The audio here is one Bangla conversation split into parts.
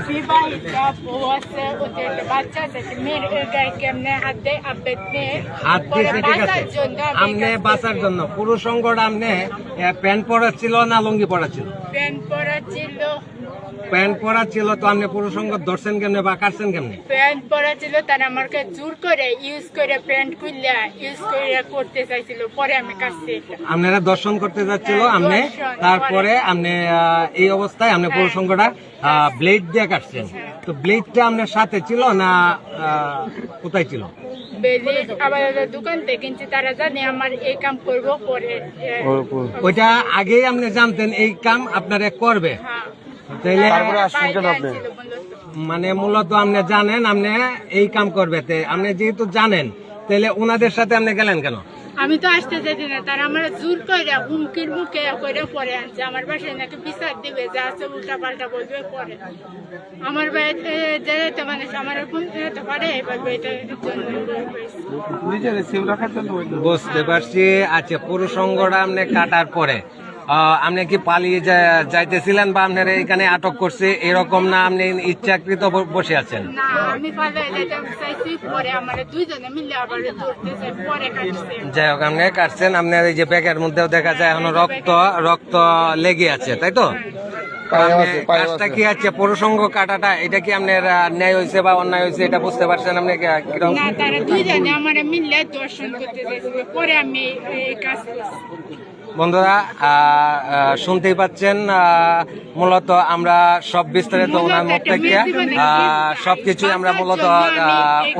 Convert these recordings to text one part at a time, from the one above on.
বিবাহিতা বউ আছে, ওদের বাচ্চা আছে, মেয়ের গায়ে কেমনে হাত দেয় আবেদ মেয়ে হাত দিয়েছে, ঠিক আছে। আমনে বাঁচার জন্য পুরুষ অঙ্গটা আমনে প্যান্ট পরা ছিল না লুঙ্গি পরা ছিল? প্যান্ট পরা ছিল। প্যান্ট পরা ছিল, তো আপনি পুরুষ অঙ্গ ধরছেন কেমনে বা কাটছেন কেমনে? প্যান্ট পরা ছিল, তারা আমাকে জোর করে ইউজ করে প্যান্ট খুললা ইউজ করে করতে চাইছিল, পরে আমি কাটছি। আপনারা দর্শন করতে যাচ্ছিল আপনি, দর্শন, তারপরে আপনি এই অবস্থায় আপনি পুরুষ অঙ্গটা ব্লেড দিয়ে কাটছেন। তো ব্লেডটা আপনার সাথে ছিল না কোথায় ছিল? বেলিট আবার দোকান থেকে কিনছি, তারা জানে আমার এই কাম করবো পরে। ওইটা আগেই আপনি জানতেন এই কাম আপনারা করবে? হ্যাঁ। তাইলে তারপরে আসছেন কেন আপনি? মানে মূলত আপনি জানেন আপনি এই কাম করবে, আপনি যেহেতু জানেন তাহলে ওনাদের সাথে আপনি গেলেন কেন? আমি তো আসতে চাইছি না, তারা আমার জোর করে হুমকির মুখে করে পরে আনছে। আমার বাসায় নাকি বিচার দিবে, যা আছে উল্টা পাল্টা বলবে পরে। আমার বাড়িতে যেতে মানুষ আমার যেতে পারে, এবার বুঝতে পারছি। আচ্ছা, পুরুষ অঙ্গটা আপনি কাটার পরে আপনি কি পালিয়ে যাইতেছিলেন বা আপনার এখানে আটক করছে এরকম, না আপনি ইচ্ছাকৃত বসে আছেন? না, আমি পালিয়ে যেতে চাইছি, পরে আমার দুইজনে মিলে আবার ধরতেছে, পরে কাটছে। যাই হোক, আপনি কাটছেন। আপনার এই যে ব্যাগের মধ্যেও দেখা যায় এখনো রক্ত লেগে আছে, তাই তো? কাজটা কি আছে পুরুষ অঙ্গ কাটাটা, এটা কি আপনার ন্যায় হয়েছে বা অন্যায় হয়েছে এটা বুঝতে পারছেন আপনি? না, তারা দুইজনে আমার মিলে দর্শন করতে চাইছিল, পরে আমি এই কাজ করছি। বন্ধুরা শুনতেই পাচ্ছেন, মূলত আমরা সব বিস্তারিত ওনার মুখ থেকে সবকিছুই আমরা মূলত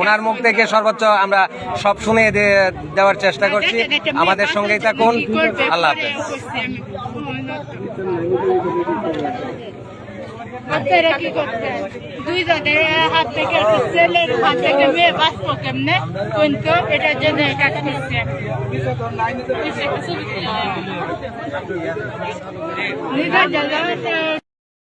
ওনার মুখ থেকে সর্বোচ্চ আমরা সব শুনে দেওয়ার চেষ্টা করছি। আমাদের সঙ্গেই থাকুন। আল্লাহ হাফেজ। আপনারা কি করতেন? দুইজনের হাত থেকে, ছেলের হাত থেকে মেয়ে বাঁচবো কেমনে কিন্তু এটার জন্য কাজ করছে। নিজের